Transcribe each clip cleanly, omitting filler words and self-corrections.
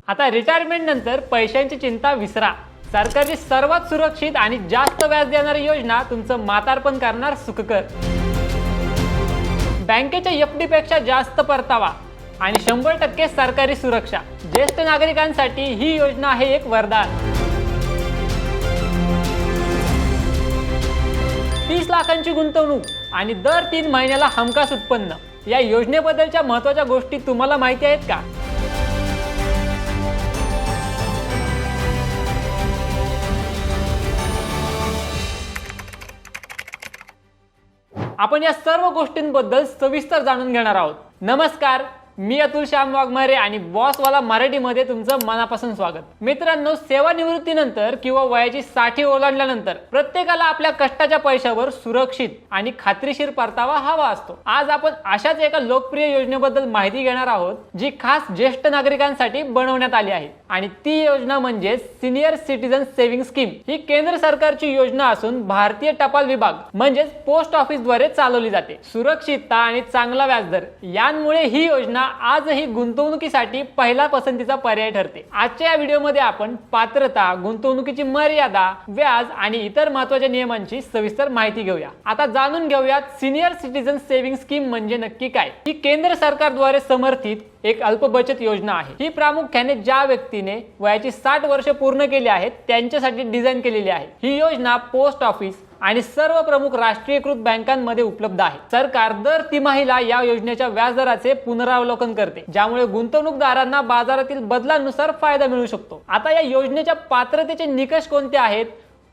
आता रिटायरमेंट नंतर पैशांची चिंता विसरा. सरकारची सर्वात सुरक्षित आणि जास्त व्याज देणारी योजना तुमचं म्हातारपण करणार सुखकर. बँकेच्या एफडी पेक्षा जास्त परतावा आणि 100% सरकारी सुरक्षा. ज्येष्ठ नागरिकांसाठी ही योजना आहे एक वरदान. 30 लाखांची गुंतवणूक आणि दर 3 महिन्याला हमखास उत्पन्न. या योजनेबद्दलच्या महत्त्वाच्या गोष्टी तुम्हाला माहिती आहेत का? आपण या सर्व गोष्टींबद्दल सविस्तर जाणून घेणार आहोत. नमस्कार, मी अतुल श्याम वाघमारे आणि बॉसवाला मराठीमध्ये तुमचं मनापासून स्वागत. मित्रांनो, सेवानिवृत्तीनंतर किंवा वयाची 60 ओलांडल्यानंतर प्रत्येकाला आपल्या कष्टाच्या पैशावर सुरक्षित आणि खात्रीशीर परतावा हवा असतो. आज आपण अशाच एका लोकप्रिय योजनेबद्दल माहिती घेणार आहोत जी खास ज्येष्ठ नागरिकांसाठी बनवण्यात आली आहे आणि ती योजना म्हणजे सिनियर सिटीजन सेव्हिंग स्कीम. ही केंद्र सरकारची योजना असून भारतीय टपाल विभाग म्हणजेच पोस्ट ऑफिसद्वारे चालवली जाते. सुरक्षितता आणि चांगला व्याजदर यांमुळे ही योजना आजही गुंतवणुकीसाठी पहिला पसंतीचा पर्याय ठरते. आजच्या या व्हिडिओमध्ये आपण पात्रता, गुंतवणुकीची मर्यादा, व्याज आणि इतर महत्त्वाच्या नियमांची सविस्तर माहिती घेऊया. आता जाणून घेऊयात सिनियर सिटीजन सेव्हिंग स्कीम म्हणजे नक्की काय. ही केंद्र सरकारद्वारे समर्थित एक अल्प बचत योजना आहे. ही प्रामुख्याने ज्या व्यक्तीने वयाची 60 वर्ष पूर्ण केली आहेत त्यांच्यासाठी डिझाईन केलेली आहे. ही योजना पोस्ट ऑफिस आणि सर्व प्रमुख राष्ट्रीयकृत बँकांमध्ये उपलब्ध आहे. सरकार दर तिमाहीला या योजनेच्या व्याजदराचे पुनरावलोकन करते, ज्यामुळे गुंतवणूकदारांना बाजारातील बदलांनुसार फायदा मिळू शकतो. आता या योजनेच्या पात्रतेचे निकष कोणते आहेत,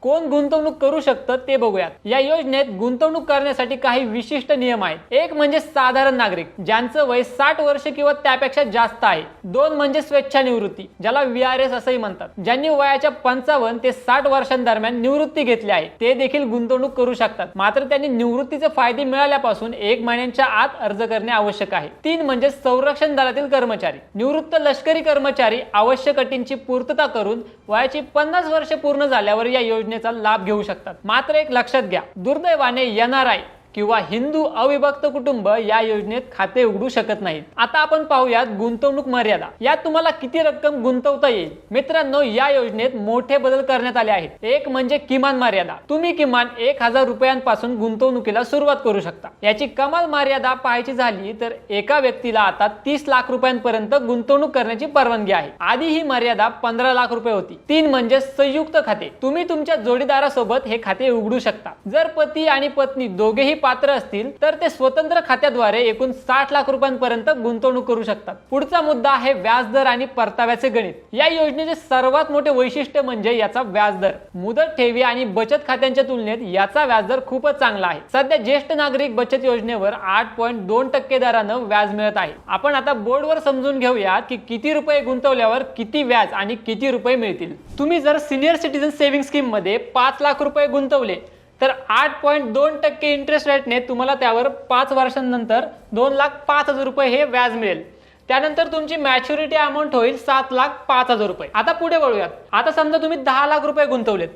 कोण गुंतवणूक करू शकतं ते बघूयात. या योजनेत गुंतवणूक करण्यासाठी काही विशिष्ट नियम आहेत. एक म्हणजे साधारण नागरिक, ज्यांचं वय 60 वर्ष किंवा त्यापेक्षा जास्त आहे. 2 म्हणजे स्वेच्छानिवृत्ती, ज्याला VRS असंही म्हणतात, ज्यांनी वयाच्या 55 ते 60 वर्षांदरम्यान निवृत्ती घेतली आहे ते देखील गुंतवणूक करू शकतात. मात्र त्यांनी निवृत्तीचे फायदे मिळाल्यापासून 1 महिन्याच्या आत अर्ज करणे आवश्यक आहे. 3 म्हणजे संरक्षण दलातील कर्मचारी, निवृत्त लष्करी कर्मचारी आवश्यक अटींची पूर्तता करून वयाची 50 वर्ष पूर्ण झाल्यावर या योजनेचा लाभ घेऊ शकतात. मात्र एक लक्षात घ्या, दुर्दैवाने NRI किंवा हिंदू अविभक्त कुटुंब या योजनेत खाते उघडू शकत नाहीत. आता आपण पाहूयात गुंतवणूक मर्यादा. यात तुम्हाला किती रक्कम गुंतवता येईल. मित्रांनो, या योजनेत मोठे बदल करण्यात आले आहेत. एक म्हणजे किमान मर्यादा. तुम्ही किमान 1000 रुपयांपासून गुंतवणुकीला सुरुवात करू शकता. याची कमाल मर्यादा पाहायची झाली तर एका व्यक्तीला आता 30 लाख रुपयांपर्यंत गुंतवणूक करण्याची परवानगी आहे. आधी ही मर्यादा 15 लाख रुपये होती. 3 म्हणजे संयुक्त खाते. तुम्ही तुमच्या जोडीदारासोबत हे खाते उघडू शकता. जर पती आणि पत्नी दोघेही पात्र असतील तर ते स्वतंत्र खात्याद्वारे एकूण 60 लाख रुपयांपर्यंत गुंतवणूक करू शकतात. पुढचा मुद्दा आहे व्याजदर आणि परताव्याचे गणित. या योजनेचे सर्वात मोठे वैशिष्ट्य म्हणजे याचा व्याजदर. मुदत ठेवी आणि बचत खात्यांच्या तुलनेत याचा व्याजदर खूपच चांगला आहे. सध्या ज्येष्ठ नागरिक बचत योजनेवर 8.2% दरानं व्याज मिळत आहे. आपण आता बोर्डवर समजून घेऊया की किती रुपये गुंतवल्यावर किती व्याज आणि किती रुपये मिळतील. तुम्ही जर सिनियर सिटीजन सेव्हिंग स्कीम मध्ये 5 लाख रुपये गुंतवले तर 8.2% इंटरेस्ट रेटने तुम्हाला त्यावर 5 वर्षांनंतर 2,05,000 रुपये हे व्याज मिळेल. त्यानंतर तुमची मॅच्युरिटी अमाऊंट होईल 7,05,000 रुपये. आता पुढे वळूयात. आता समजा तुम्ही 10 लाख रुपये गुंतवलेत,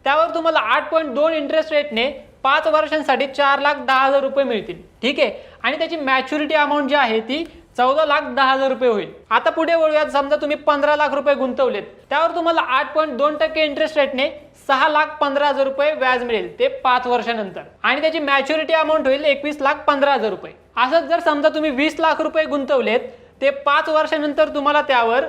त्यावर तुम्हाला 8.2 इंटरेस्ट रेटने 5 वर्षांसाठी 4,10,000 रुपये मिळतील. ठीक आहे, आणि त्याची मॅच्युरिटी अमाऊंट जी आहे ती 14,10,000 रुपये होईल. आता पुढे वळूयात. समजा तुम्ही 15 लाख रुपये गुंतवलेत, त्यावर तुम्हाला 8.2% इंटरेस्ट रेटने 6,15,000 रुपये व्याज मिळेल, ते 5 वर्षानंतर, आणि त्याची मॅच्युरिटी अमाऊंट होईल 21,15,000 रुपये. असंच जर समजा तुम्ही 20 लाख रुपये गुंतवलेत, ते 5 वर्षानंतर तुम्हाला त्यावर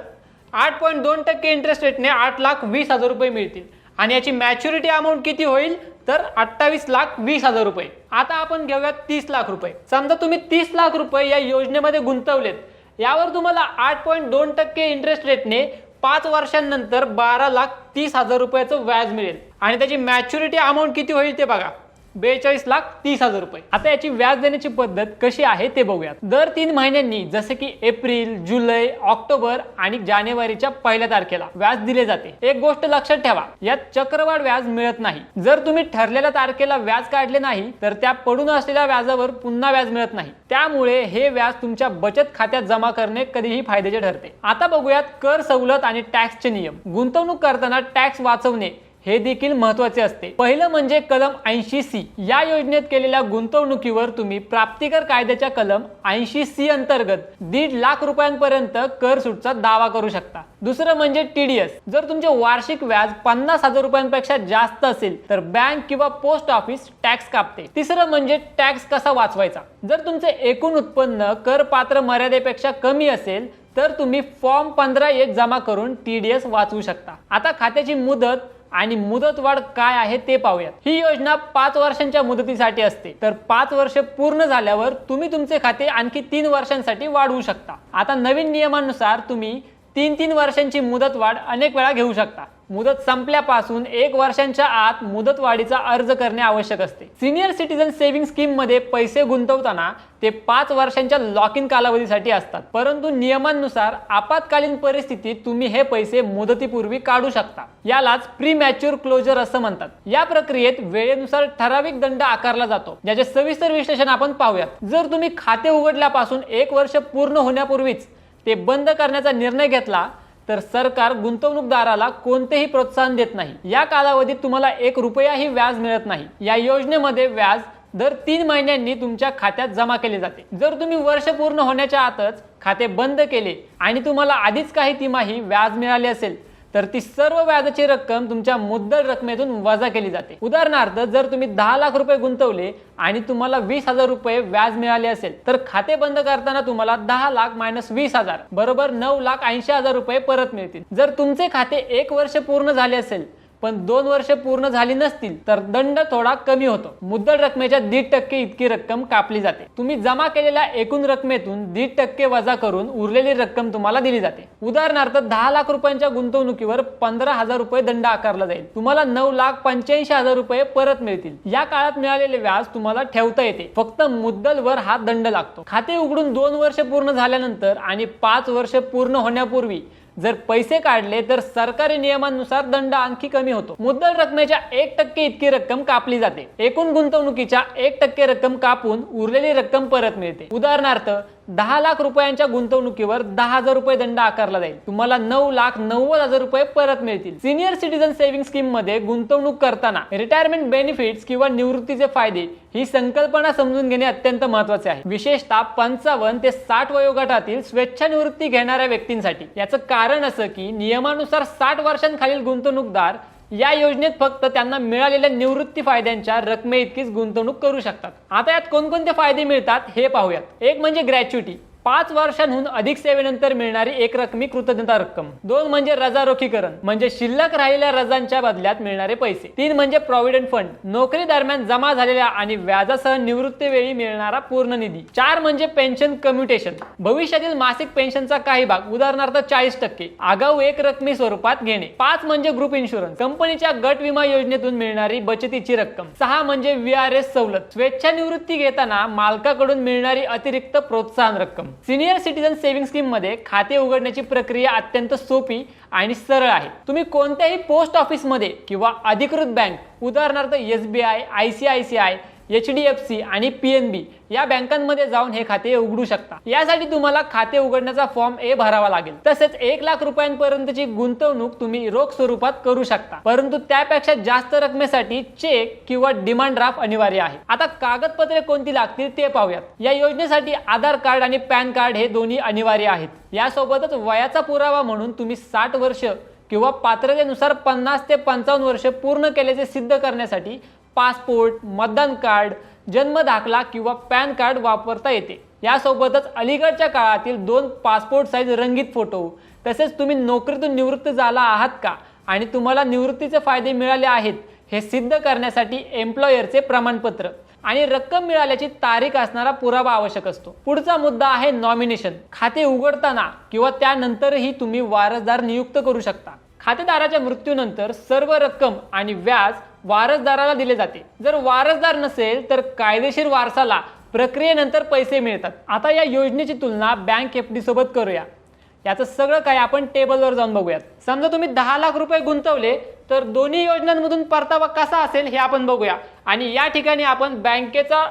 8.2% इंटरेस्ट रेटने 8,20,000 रुपये मिळतील, आणि याची मॅच्युरिटी अमाऊंट किती होईल तर 28,20,000 रुपये. आता आपण घेऊयात 30 लाख रुपये. समजा तुम्ही 30 लाख रुपये या योजनेमध्ये गुंतवलेत, यावर तुम्हाला 8.2% इंटरेस्ट रेटने 5 वर्षांनंतर 12,30,000 रुपयाचं व्याज मिळेल, आणि त्याची मॅच्युरिटी अमाऊंट किती होईल ते बघा, 42,30,000 रुपये. आता याची व्याज देण्याची पद्धत कशी आहे ते बघूयात. दर 3 महिन्यांनी जसे की एप्रिल, जुलै, ऑक्टोबर आणि जानेवारीच्या 1 तारखेला व्याज दिले जाते. एक गोष्ट लक्षात ठेवा, यात चक्रवाढ व्याज मिळत नाही. जर तुम्ही ठरलेल्या तारखेला व्याज काढले नाही तर त्या पडून असलेल्या व्याजावर पुन्हा व्याज मिळत नाही. त्यामुळे हे व्याज तुमच्या बचत खात्यात जमा करणे कधीही फायद्याचे ठरते. आता बघूयात कर सवलत आणि टॅक्सचे नियम. गुंतवणूक करताना टॅक्स वाचवणे हे देखील महत्त्वाचे असते। पहिलं म्हणजे कलम 80C। या योजनेत केलेल्या गुंतवणुकीवर तुम्ही प्राप्तिकर कायद्याच्या कलम 80C अंतर्गत 1.5 लाख रुपयांपर्यंत कर सूटचा दावा करू शकता। दुसरं म्हणजे TDS। जर तुमचे वार्षिक व्याज 50,000 रुपयांपेक्षा जास्त असेल तर बँक किंवा पोस्ट ऑफिस टॅक्स कापते। तिसरं म्हणजे टॅक्स कसा वाचवायचा। जर तुमचे एकूण उत्पन्न करपात्र मर्यादेपेक्षा कमी असेल तर तुम्ही फॉर्म 15(1) जमा करून TDS वाचवू शकता। आता खात्याची मुदत आणि मुदतवाढ काय आहे ते पाहूयात। ही योजना 5 वर्षांच्या मुदतीसाठी असते, तर 5 वर्ष पूर्ण झाल्यावर तुम्ही तुमचे खाते आणखी 3 वर्षांसाठी वाढवू शकता। आता नवीन नियमानुसार तुम्ही 3 वर्षांची मुदतवाढ अनेक वेळा घेऊ शकता। मुदत संपल्यापासून 1 वर्षांच्या आत मुदतवाढीचा अर्ज करणे आवश्यक असते। सिनियर सिटीजन सेव्हिंग स्कीम मध्ये पैसे गुंतवताना ते 5 वर्षांच्या लॉक इन कालावधीसाठी असतात, परंतु नियमांनुसार आपत्कालीन परिस्थितीत तुम्ही हे पैसे मुदतीपूर्वी काढू शकता। यालाच प्री मॅच्युअर क्लोजर असं म्हणतात। या प्रक्रियेत वेळेनुसार ठराविक दंड आकारला जातो, ज्याचे सविस्तर विश्लेषण आपण पाहूयात। जर तुम्ही खाते उघडल्यापासून 1 वर्ष पूर्ण होण्यापूर्वीच ते बंद करण्याचा निर्णय घेतला तर सरकार गुंतवणूकदाराला कोणतेही प्रोत्साहन देत नाही। या कालावधीत तुम्हाला 1 रुपयाही व्याज मिळत नाही। या योजनेमध्ये व्याज दर 3 महिन्यांनी तुमच्या खात्यात जमा केले जाते। जर तुम्ही वर्ष पूर्ण होण्याच्या आतच खाते बंद केले आणि तुम्हाला आधीच काही तिमाही व्याज मिळाले असेल तर ती सर्व व्याजाची रक्कम तुमच्या मुद्दल रकमेतून वजा केली जाते। उदाहरणार्थ, जर तुम्ही 10 लाख रुपये गुंतवले आणि तुम्हाला 20,000 रुपये व्याज मिळाले असेल तर खाते बंद करताना तुम्हाला 10 लाख - 20,000 बरोबर 9,80,000 रुपये परत मिळतील। जर तुमचे खाते 1 वर्ष पूर्ण झाले असेल पण 2 वर्ष पूर्ण झाली नसतील तर दंड थोडा कमी होतो। मुद्दल रकमेच्या 1.5% इतकी रक्कम कापली जाते। तुम्ही जमा केलेल्या एकूण रकमेतून 1.5% वजा करून उरलेली रक्कम तुम्हाला दिली जाते। उदाहरणार्थ, 10 लाख रुपयांच्या गुंतवणुकीवर 15,000 रुपये दंड आकारला जाईल। तुम्हाला 9,85,000 रुपये परत मिळतील। या काळात मिळालेले व्याज तुम्हाला ठेवता येते, फक्त मुद्दलवर हा दंड लागतो। खाते उघडून 2 वर्ष पूर्ण झाल्यानंतर आणि 5 वर्ष पूर्ण होण्यापूर्वी जर पैसे काढले तर सरकारी नियमांनुसार दंड आणखी कमी होतो। मुद्दल रकमेच्या 1% इतकी रक्कम कापली जाते। एकूण गुंतवणुकीच्या 1% रक्कम कापून उरलेली रक्कम परत मिळते। उदाहरणार्थ, 10 लाख रुपयांच्या गुंतवणुकीवर 10,000 रुपये दंड आकारला जाईल। तुम्हाला 9,90,000 रुपये परत मिळतील। सिनियर सिटीजन सेव्हिंग स्कीम मध्ये गुंतवणूक करताना रिटायरमेंट बेनिफिट्स किंवा निवृत्तीचे फायदे ही संकल्पना समजून घेणे अत्यंत महत्त्वाचे आहे, विशेषतः 55 ते 60 वयोगटातील स्वेच्छानिवृत्ती घेणाऱ्या व्यक्तींसाठी। याचं कारण असं की नियमानुसार 60 वर्षांखालील गुंतवणूकदार या योजनेत फक्त त्यांना मिळालेल्या निवृत्ती फायद्यांच्या रकमे इतकीच गुंतवणूक करू शकतात। आता यात कोणकोणते फायदे मिळतात हे पाहूयात। एक म्हणजे ग्रॅच्युटी, 5 वर्षांहून अधिक सेवेनंतर मिळणारी एक रकमी कृतज्ञता रक्कम। 2 म्हणजे रजारोखीकरण, म्हणजे शिल्लक राहिलेल्या रजांच्या बदल्यात मिळणारे पैसे। 3 म्हणजे प्रॉव्हिडंट फंड, नोकरी दरम्यान जमा झालेल्या आणि व्याजासह निवृत्ती वेळी मिळणारा पूर्ण निधी। 4 म्हणजे पेन्शन कम्युटेशन, भविष्यातील मासिक पेन्शनचा काही भाग उदाहरणार्थ 40% आगाऊ एक रकमी स्वरूपात घेणे। 5 म्हणजे ग्रुप इन्शुरन्स, कंपनीच्या गट विमा योजनेतून मिळणारी बचतीची रक्कम। 6 म्हणजे VRS सवलत, स्वेच्छानिवृत्ती घेताना मालकाकडून मिळणारी अतिरिक्त प्रोत्साहन रक्कम। सिनियर सिटीजन सेव्हिंग स्कीम मध्ये खाते उघडण्याची प्रक्रिया अत्यंत सोपी आणि सरळ आहे। तुम्ही कोणत्याही पोस्ट ऑफिस मध्ये किंवा अधिकृत बँक उदाहरणार्थ SBI, ICICI, HDFC आणि PNB या बँकांमध्ये जाऊन हे खाते उघडू शकता। यासाठी तुम्हाला खाते उघडण्याचा फॉर्म A भरावा लागेल। तसेच 1 लाख रुपयांपर्यंतची गुंतवणूक तुम्ही रोख स्वरूपात करू शकता, परंतु त्यापेक्षा जास्त रकमेसाठी चेक किंवा डिमांड ड्राफ्ट अनिवार्य आहे। आता कागदपत्रे कोणती लागतील ते पाहूयात। या योजनेसाठी आधार कार्ड आणि पॅन कार्ड हे दोन्ही अनिवार्य आहेत। यासोबतच वयाचा पुरावा म्हणून तुम्ही 60 वर्ष किंवा पात्रतेनुसार 50 ते 55 वर्ष पूर्ण केल्याचे सिद्ध करण्यासाठी पासपोर्ट, मतदान कार्ड, जन्म दाखला किंवा पॅन कार्ड वापरता येते। यासोबतच अलीकडच्या काळातील 2 पासपोर्ट साइज रंगीत फोटो, तसेच तुम्ही नोकरीतून निवृत्त झाला आहात का आणि तुम्हाला निवृत्तीचे फायदे मिळाले आहेत हे सिद्ध करण्यासाठी एम्प्लॉयरचे प्रमाणपत्र आणि रक्कम मिळाल्याची तारीख असणारा पुरावा आवश्यक असतो। पुढचा मुद्दा आहे नॉमिनेशन। खाते उघडताना किंवा त्यानंतरही तुम्ही वारसदार नियुक्त करू शकता। खातेदाराच्या मृत्यूनंतर सर्व रक्कम आणि व्याज वारसदाराला दिले जाते। जर वारसदार नसेल तर कायदेशीर वारसाला प्रक्रियेनंतर पैसे मिळतात। आता या योजनेची तुलना बँक FD सोबत करूया। याचं सगळं काय आपण टेबलवर जाऊन बघूयात। समजा तुम्ही 10 लाख रुपये गुंतवले तर दोन्ही योजनांमधून परतावा कसा असेल हे आपण बघूया। आणि या ठिकाणी आपण बँकेचा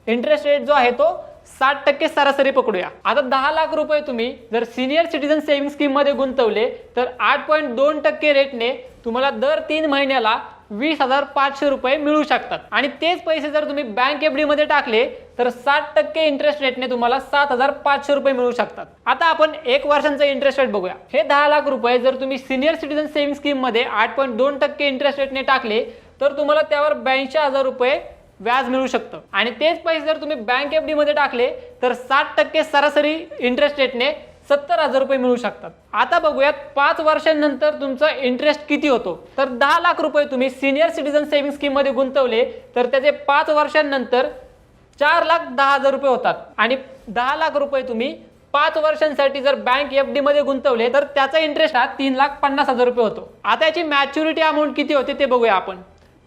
इंटरेस्ट रेट जो आहे तो 60% सरासरी पकडूया. आता 10 लाख रुपये तुम्ही जर सिनियर सिटीजन सेव्हिंग स्कीम मध्ये गुंतवले तर 8.2% रेटने तुम्हाला दर 3 महिन्याला 20,500 रुपये मिळू शकतात. आणि तेच पैसे जर तुम्ही बँक एफडी मध्ये टाकले तर 60% इंटरेस्ट रेटने तुम्हाला 7,500 रुपये मिळू शकतात. आता आपण 1 वर्षांचा इंटरेस्ट रेट बघूया. हे 10 लाख रुपये जर तुम्ही सिनियर सिटीजन सेव्हिंग स्कीम मध्ये 8.2% इंटरेस्ट रेटने टाकले तर तुम्हाला त्यावर 82,000 रुपये व्याज मिळू शकतं. आणि तेच पैसे जर तुम्ही बँक एफडी मध्ये टाकले तर 60% सरासरी इंटरेस्ट रेटने 70,000 रुपये मिळू शकतात. आता बघूयात 5 वर्षांनंतर तुमचा इंटरेस्ट किती होतो. तर 10 लाख रुपये तुम्ही सिनियर सिटीजन सेव्हिंग स्कीम मध्ये गुंतवले तर त्याचे 5 वर्षांनंतर 4,10,000 रुपये होतात. आणि 10 लाख रुपये तुम्ही 5 वर्षांसाठी जर बँक एफडी मध्ये गुंतवले तर त्याचा इंटरेस्ट हा 3,50,000 रुपये होतो. आता याची मॅच्युरिटी अमाऊंट किती होते ते बघूया आपण.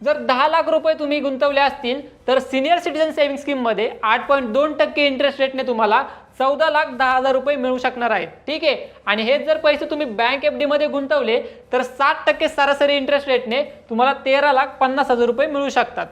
जर 10 लाख रुपये तुम्ही गुंतवले असतील तर सिनियर सिटीजन सेव्हिंग स्कीम मध्ये 8.2% इंटरेस्ट रेटने तुम्हाला 14,10,000 रुपये मिळू शकणार आहेत. ठीक आहे. आणि हे जर पैसे तुम्ही बँक एफडी मध्ये गुंतवले तर 60% सरासरी इंटरेस्ट रेटने तुम्हाला 13,50,000 रुपये मिळू शकतात.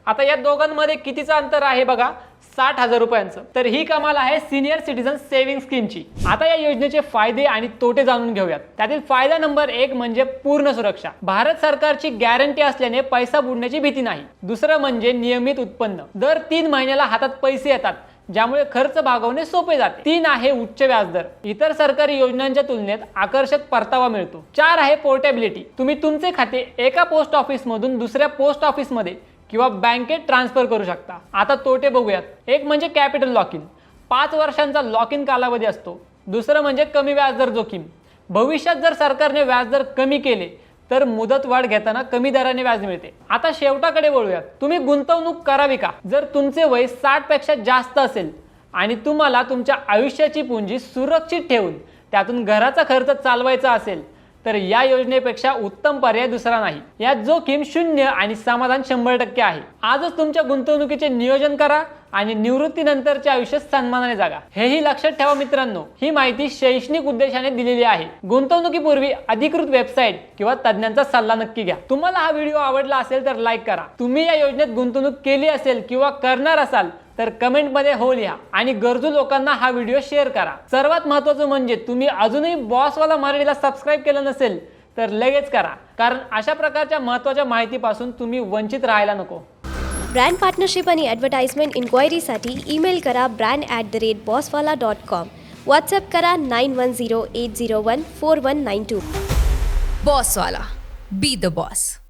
आता या दोघांमध्ये कितीचं अंतर आहे बघा, 60,000 रुपयांचं. तर ही कमाल आहे सिनियर सिटीजन सेव्हिंग स्कीमची. आता या योजनेचे फायदे आणि तोटे जाणून घेऊयात. त्यातील फायदा नंबर 1 म्हणजे पूर्ण सुरक्षा. भारत सरकारची गॅरंटी असल्याने पैसा बुडण्याची भीती नाही. दुसरं म्हणजे नियमित उत्पन्न. दर 3 महिन्याला हातात पैसे येतात ज्यामुळे खर्च भागवणे सोपे जाते. 3 आहे उच्च व्याजदर. इतर सरकारी योजनांच्या तुलनेत आकर्षक परतावा मिळतो. 4 आहे पोर्टेबिलिटी. तुम्ही तुमचे खाते एका पोस्ट ऑफिस मधून दुसऱ्या पोस्ट ऑफिस मध्ये किंवा बँकेत ट्रान्सफर करू शकता. आता तोटे बघूयात. एक म्हणजे कॅपिटल लॉक इन. 5 वर्षांचा लॉक इन कालावधी असतो. दुसरं म्हणजे कमी व्याजदर जोखीम. भविष्यात जर सरकारने व्याजदर कमी केले तर मुदत वाढ घेताना कमी दराने व्याज मिळते. आता शेवटाकडे वळूयात. तुम्ही गुंतवणूक करावी का? जर तुमचे वय 60 पेक्षा जास्त असेल आणि तुम्हाला तुमच्या आयुष्याची पुंजी सुरक्षित ठेवून त्यातून घराचा खर्च चालवायचा असेल तर या योजनेपेक्षा उत्तम पर्याय दुसरा नाही. यात जोखीम 0 आणि समाधान 100% आहे. आजच तुमच्या गुंतवणुकीचे नियोजन करा आणि निवृत्तीनंतरचे आयुष्य सन्मानाने जगा. हेही लक्षात ठेवा मित्रांनो, ही माहिती शैक्षणिक उद्देशाने दिलेली आहे. गुंतवणुकीपूर्वी अधिकृत वेबसाईट किंवा तज्ञांचा सल्ला नक्की घ्या. तुम्हाला हा व्हिडिओ आवडला असेल तर लाईक करा. तुम्ही या योजनेत गुंतवणूक केली असेल किंवा करणार असाल तर कमेंट मध्ये हो लिहा आणि गरजू लोकांना हा व्हिडिओ शेअर करा. सर्वात महत्त्वाचं म्हणजे तुम्ही अजूनही बॉसवाला मराठीला सबस्क्राईब केलं नसेल तर लगेच करा, कारण अशा प्रकारच्या महत्त्वाच्या माहितीपासून तुम्ही वंचित राहायला नको. ब्रँड पार्टनरशिप आणि ॲडव्हर्टाइजमेंट इन्क्वायरीसाठी ईमेल करा brand@bosswala.com. व्हॉट्सअप करा 9108014192. बॉसवाला. Be the boss.